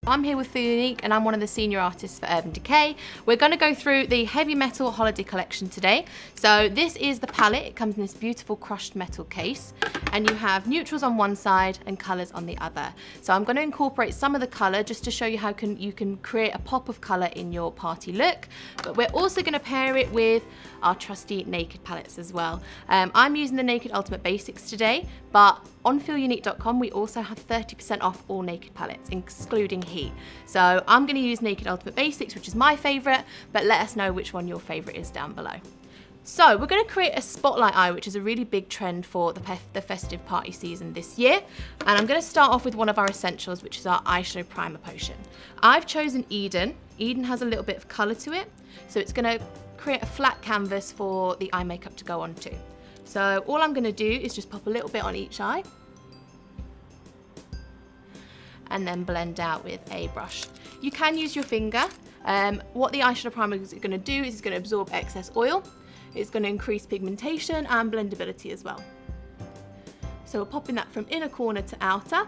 I'm here with Feelunique and I'm one of the senior artists for Urban Decay. We're going to go through the Heavy Metal Holiday Collection today. So this is the palette. It comes in this beautiful crushed metal case and you have neutrals on one side and colours on the other. So I'm going to incorporate some of the colour just to show you how you can create a pop of colour in your party look. But we're also going to pair it with our trusty Naked palettes as well. I'm using the Naked Ultimate Basics today, but on Feelunique.com we also have 30% off all Naked palettes, excluding heat. So I'm going to use Naked Ultimate Basics, which is my favourite, but let us know which one your favourite is down below. So we're going to create a spotlight eye, which is a really big trend for the festive party season this year. And I'm going to start off with one of our essentials, which is our eyeshadow primer potion. I've chosen Eden. Eden has a little bit of colour to it, so it's going to create a flat canvas for the eye makeup to go onto. So all I'm going to do is just pop a little bit on each eye and then blend out with a brush. You can use your finger. What the eyeshadow primer is going to do is it's going to absorb excess oil. It's going to increase pigmentation and blendability as well. So we're popping that from inner corner to outer.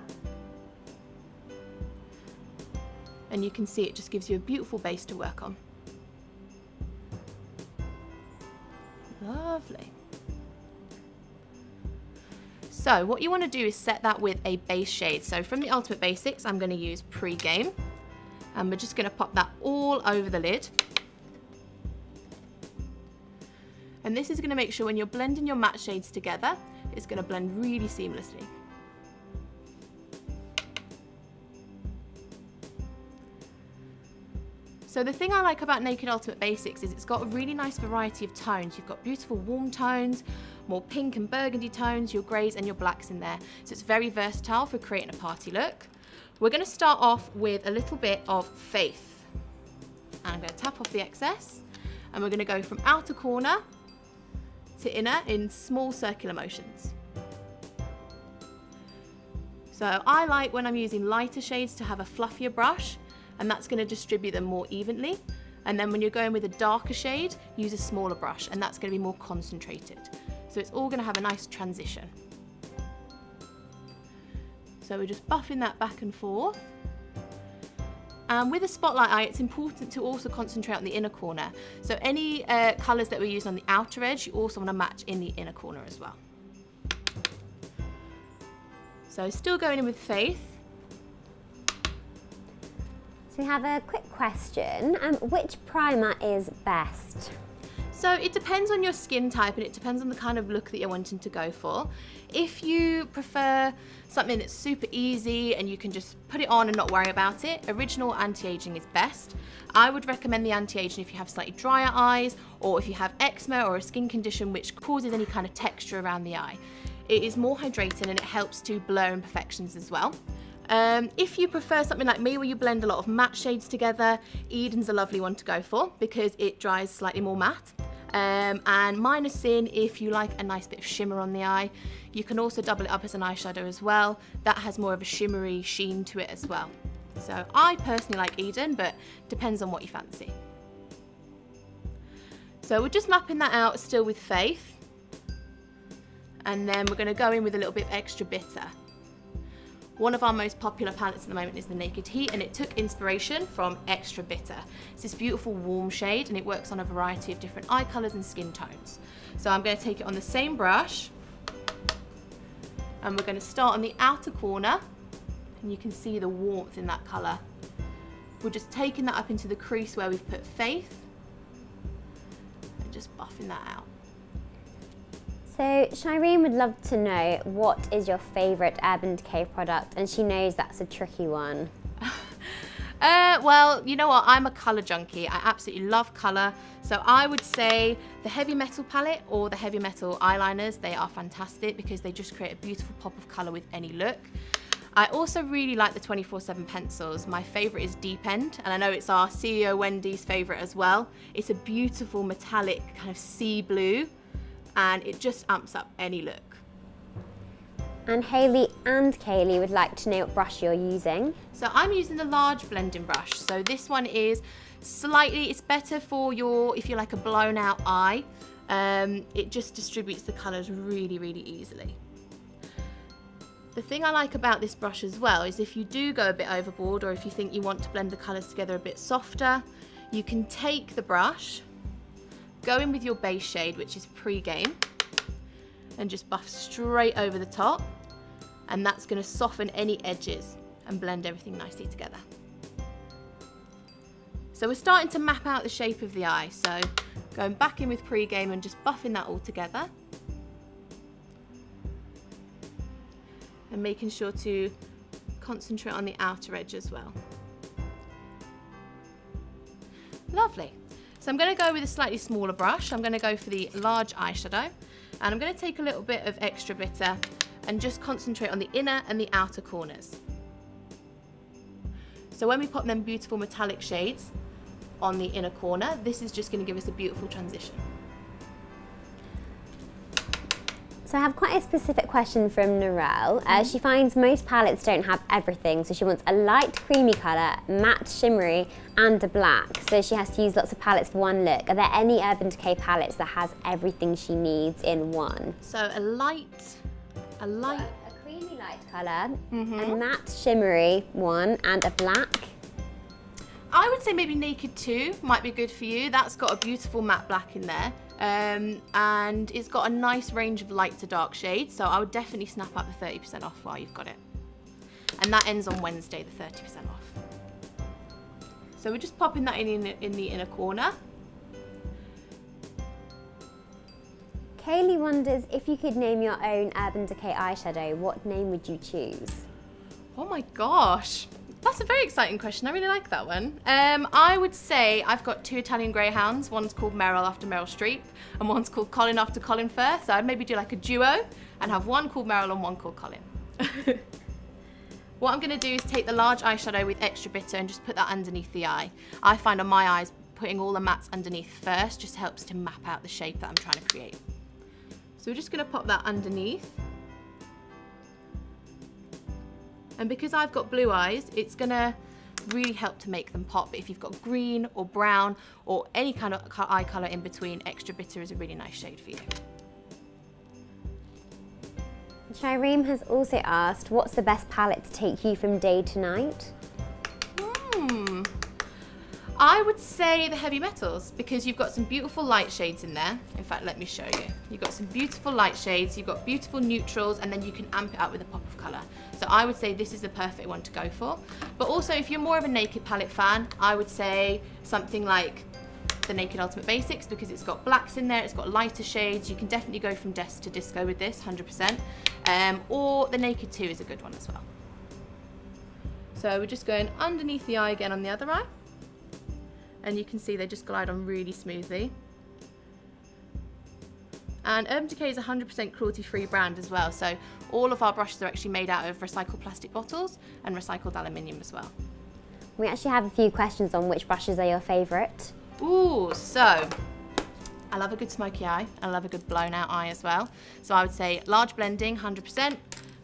And you can see it just gives you a beautiful base to work on. Lovely. So what you want to do is set that with a base shade. So from the Ultimate Basics, I'm going to use Pre-Game. And we're just going to pop that all over the lid. And this is going to make sure when you're blending your matte shades together, it's going to blend really seamlessly. So the thing I like about Naked Ultimate Basics is it's got a really nice variety of tones. You've got beautiful warm tones, more pink and burgundy tones, your greys and your blacks in there. So it's very versatile for creating a party look. We're going to start off with a little bit of Faith. And I'm going to tap off the excess. And we're going to go from outer corner to inner in small circular motions. So I like when I'm using lighter shades to have a fluffier brush, and that's going to distribute them more evenly. And then when you're going with a darker shade, use a smaller brush, and that's going to be more concentrated. So it's all going to have a nice transition. So we're just buffing that back and forth. And with a spotlight eye, it's important to also concentrate on the inner corner. So any colours that we use on the outer edge, you also want to match in the inner corner as well. So still going in with Faith. So we have a quick question. Which primer is best? So it depends on your skin type and it depends on the kind of look that you're wanting to go for. If you prefer something that's super easy and you can just put it on and not worry about it, Original Anti-Aging is best. I would recommend the anti-aging if you have slightly drier eyes or if you have eczema or a skin condition which causes any kind of texture around the eye. It is more hydrating and it helps to blur imperfections as well. If you prefer something like me where you blend a lot of matte shades together, Eden's a lovely one to go for because it dries slightly more matte. And minor sin if you like a nice bit of shimmer on the eye. You can also double it up as an eyeshadow as well. That has more of a shimmery sheen to it as well. So I personally like Eden, but depends on what you fancy. So we're just mapping that out still with Faith. And then we're going to go in with a little bit extra bitter. One of our most popular palettes at the moment is the Naked Heat, and it took inspiration from Extra Bitter. It's this beautiful warm shade and it works on a variety of different eye colours and skin tones. So I'm going to take it on the same brush and we're going to start on the outer corner, and you can see the warmth in that colour. We're just taking that up into the crease where we've put Faith and just buffing that out. So Shireen would love to know what is your favourite Urban Decay product, and she knows that's a tricky one. Well, you know what, I'm a colour junkie. I absolutely love colour. So I would say the Heavy Metal palette or the Heavy Metal eyeliners, they are fantastic because they just create a beautiful pop of colour with any look. I also really like the 24/7 pencils. My favourite is Deep End, and I know it's our CEO Wendy's favourite as well. It's a beautiful metallic kind of sea blue, and it just amps up any look. And Hayley and Kaylee would like to know what brush you're using. So I'm using the large blending brush. So this one is slightly, it's better for your, if you like a blown out eye. It just distributes the colours really, really easily. The thing I like about this brush as well is if you do go a bit overboard, or if you think you want to blend the colours together a bit softer, you can take the brush, go in with your base shade, which is Pre-Game, and just buff straight over the top, and that's going to soften any edges and blend everything nicely together. So we're starting to map out the shape of the eye, so going back in with Pre-Game and just buffing that all together. And making sure to concentrate on the outer edge as well. Lovely. So I'm going to go with a slightly smaller brush. I'm going to go for the large eyeshadow, and I'm going to take a little bit of extra bitter and just concentrate on the inner and the outer corners. So when we pop them beautiful metallic shades on the inner corner, this is just going to give us a beautiful transition. So I have quite a specific question from Narelle. She finds most palettes don't have everything, so she wants a light creamy colour, matte shimmery, and a black. So she has to use lots of palettes for one look. Are there any Urban Decay palettes that has everything she needs in one? So a creamy light colour, a matte shimmery one, and a black. I would say maybe Naked 2 might be good for you. That's got a beautiful matte black in there. And it's got a nice range of light to dark shades, so I would definitely snap up the 30% off while you've got it. And that ends on Wednesday, the 30% off. So we're just popping that in the inner corner. Kaylee wonders if you could name your own Urban Decay eyeshadow, what name would you choose? Oh my gosh. That's a very exciting question. I really like that one. I would say I've got 2 Italian greyhounds. One's called Meryl after Meryl Streep, and one's called Colin after Colin Firth. So I'd maybe do like a duo and have one called Meryl and one called Colin. What I'm going to do is take the large eyeshadow with extra bitter and just put that underneath the eye. I find on my eyes putting all the mattes underneath first just helps to map out the shape that I'm trying to create. So we're just going to pop that underneath. And because I've got blue eyes, it's gonna really help to make them pop. But if you've got green or brown or any kind of eye color in between, extra bitter is a really nice shade for you. Shireen has also asked, what's the best palette to take you from day to night? I would say the heavy metals, because you've got some beautiful light shades in there. In fact, let me show you. You've got some beautiful light shades, you've got beautiful neutrals, and then you can amp it up with a pop of colour. So I would say this is the perfect one to go for. But also, if you're more of a Naked palette fan, I would say something like the Naked Ultimate Basics, because it's got blacks in there, it's got lighter shades. You can definitely go from desk to disco with this, 100%. Or the Naked 2 is a good one as well. So we're just going underneath the eye again on the other eye. And you can see they just glide on really smoothly. And Urban Decay is a 100% cruelty-free brand as well, so all of our brushes are actually made out of recycled plastic bottles and recycled aluminium as well. We actually have a few questions on which brushes are your favourite. Ooh, so I love a good smoky eye, and I love a good blown out eye as well. So I would say large blending, 100%,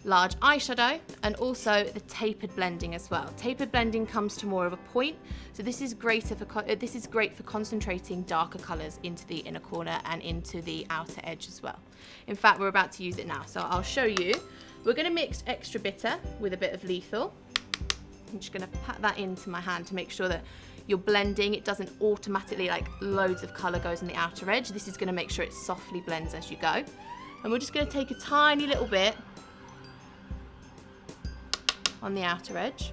large eyeshadow, and also the tapered blending as well. Tapered blending comes to more of a point, so this is great for concentrating darker colours into the inner corner and into the outer edge as well. In fact, we're about to use it now, so I'll show you. We're going to mix extra bitter with a bit of lethal. I'm just going to pat that into my hand to make sure that you're blending, it doesn't automatically, like loads of colour goes on the outer edge. This is going to make sure it softly blends as you go. And we're just going to take a tiny little bit on the outer edge,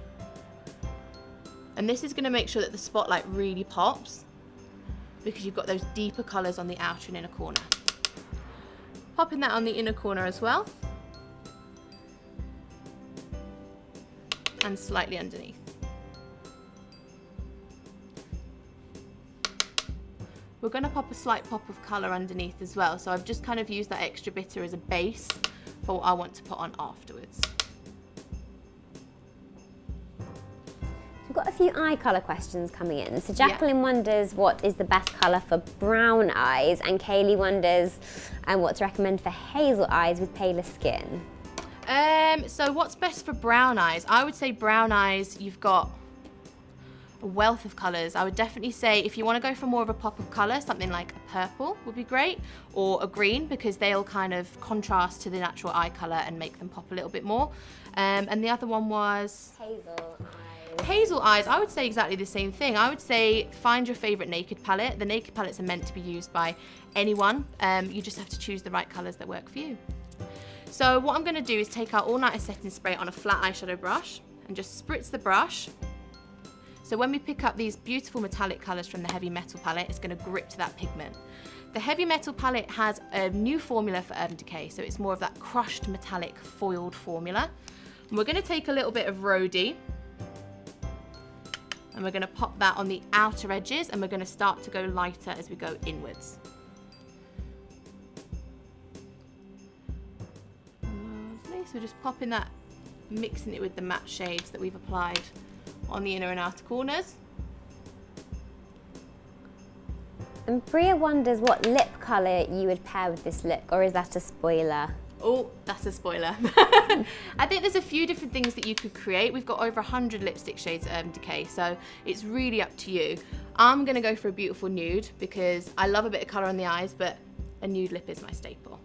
and this is going to make sure that the spotlight really pops, because you've got those deeper colours on the outer and inner corner. Popping that on the inner corner as well, and slightly underneath. We're going to pop a slight pop of colour underneath as well, so I've just kind of used that extra bitter as a base for what I want to put on afterwards. We've got a few eye colour questions coming in. So Jacqueline wonders what is the best colour for brown eyes, and Kaylee wonders what to recommend for hazel eyes with paler skin. So what's best for brown eyes? I would say brown eyes, you've got a wealth of colours. I would definitely say if you want to go for more of a pop of colour, something like a purple would be great, or a green, because they'll kind of contrast to the natural eye colour and make them pop a little bit more. And the other one was Hazel eyes. Hazel eyes. I would say exactly the same thing. I would say find your favourite naked palette. The naked palettes are meant to be used by anyone. You just have to choose the right colours that work for you. So what I'm going to do is take our All Nighter setting spray on a flat eyeshadow brush and just spritz the brush. So when we pick up these beautiful metallic colours from the Heavy Metal palette, it's going to grip to that pigment. The Heavy Metal palette has a new formula for Urban Decay, so it's more of that crushed metallic foiled formula. And we're going to take a little bit of Rhody and we're going to pop that on the outer edges, and we're going to start to go lighter as we go inwards. Lovely, so just popping that, mixing it with the matte shades that we've applied on the inner and outer corners. And Bria wonders what lip colour you would pair with this look, or is that a spoiler? Oh, that's a spoiler. I think there's a few different things that you could create. We've got over 100 lipstick shades at Urban Decay, so it's really up to you. I'm gonna go for a beautiful nude because I love a bit of colour on the eyes, but a nude lip is my staple.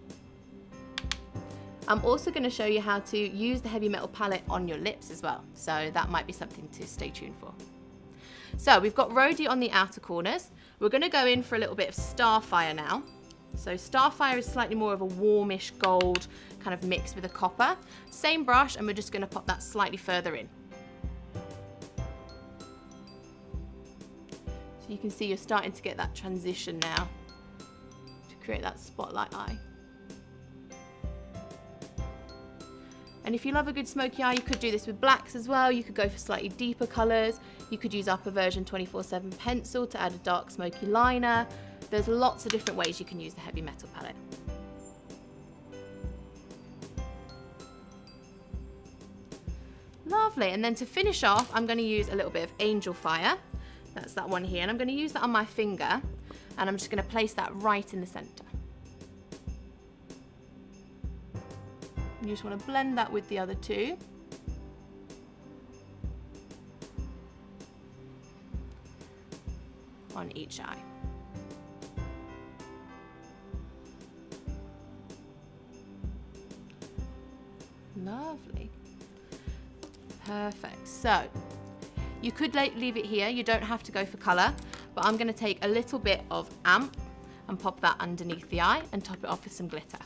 I'm also going to show you how to use the Heavy Metal palette on your lips as well, so that might be something to stay tuned for. So we've got Rhody on the outer corners. We're going to go in for a little bit of Starfire now. So Starfire is slightly more of a warmish gold kind of mix with a copper. Same brush, and we're just going to pop that slightly further in. So you can see you're starting to get that transition now to create that spotlight eye. And if you love a good smoky eye, you could do this with blacks as well. You could go for slightly deeper colours. You could use Upper Version 24/7 pencil to add a dark smoky liner. There's lots of different ways you can use the Heavy Metal palette. Lovely, and then to finish off, I'm going to use a little bit of Angel Fire. That's that one here, and I'm going to use that on my finger, and I'm just going to place that right in the centre. You just want to blend that with the other two. On each eye. Lovely. Perfect. So, you could leave it here. You don't have to go for colour, but I'm going to take a little bit of Amp and pop that underneath the eye and top it off with some glitter.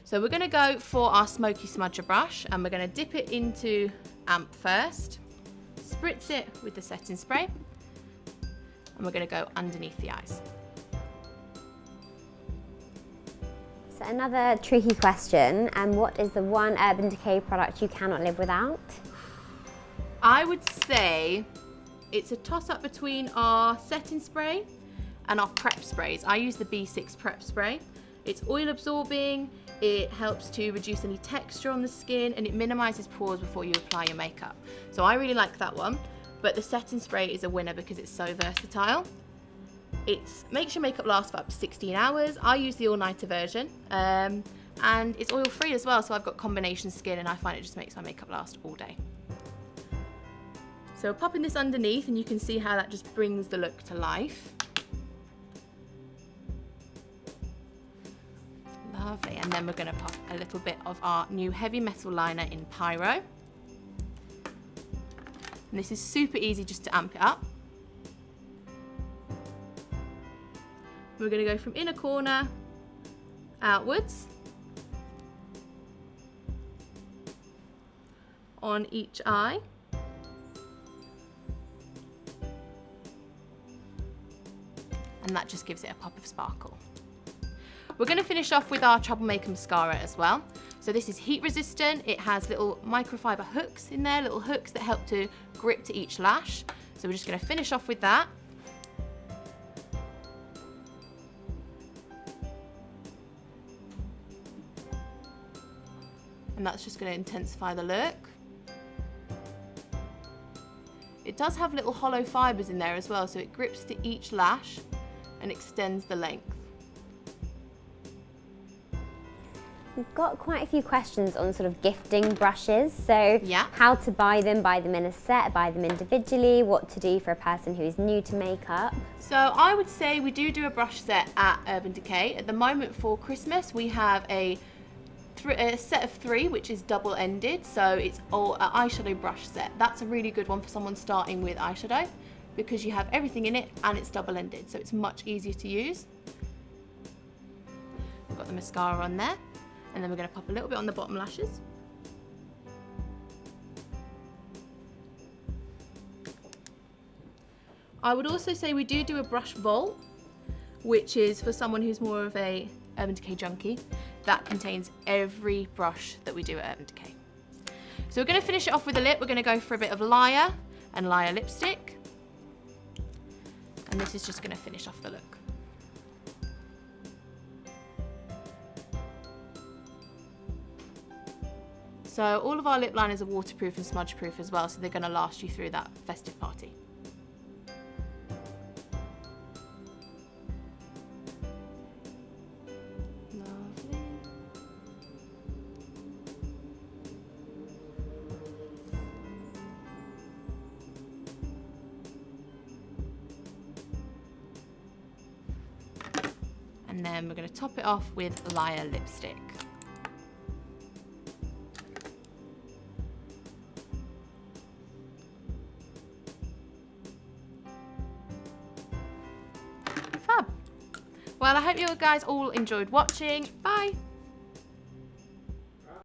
So we're going to go for our smoky smudger brush, and we're going to dip it into Amp first, spritz it with the setting spray, and we're going to go underneath the eyes. So another tricky question, what is the one Urban Decay product you cannot live without? I would say it's a toss-up between our setting spray and our prep sprays. I use the B6 prep spray. It's oil absorbing, it helps to reduce any texture on the skin, and it minimises pores before you apply your makeup. So I really like that one, but the setting spray is a winner because it's so versatile. It makes your makeup last for up to 16 hours. I use the all-nighter version, and it's oil-free as well, so I've got combination skin, and I find it just makes my makeup last all day. So popping this underneath, and you can see how that just brings the look to life. Lovely, and then we're going to pop a little bit of our new Heavy Metal liner in Pyro. And this is super easy just to amp it up. We're going to go from inner corner outwards on each eye. And that just gives it a pop of sparkle. We're going to finish off with our Troublemaker mascara as well. So this is heat resistant. It has little microfiber hooks in there, little hooks that help to grip to each lash. So we're just going to finish off with that. And that's just going to intensify the look. It does have little hollow fibres in there as well, so it grips to each lash and extends the length. We've got quite a few questions on sort of gifting brushes. So Yeah. how to buy them in a set, buy them individually, what to do for a person who is new to makeup. So I would say we do a brush set at Urban Decay. At the moment for Christmas, we have a set of 3, which is double-ended. So it's all an eyeshadow brush set. That's a really good one for someone starting with eyeshadow because you have everything in it and it's double-ended. So it's much easier to use. We've got the mascara on there. And then we're going to pop a little bit on the bottom lashes. I would also say we do a brush vault, which is for someone who's more of a Urban Decay junkie. That contains every brush that we do at Urban Decay. So we're going to finish it off with a lip. We're going to go for a bit of Liar and Liar lipstick. And this is just going to finish off the look. So all of our lip liners are waterproof and smudge proof as well, so they're going to last you through that festive party. Lovely. And then we're going to top it off with Liar lipstick. Fab. Well, I hope you guys all enjoyed watching. Bye.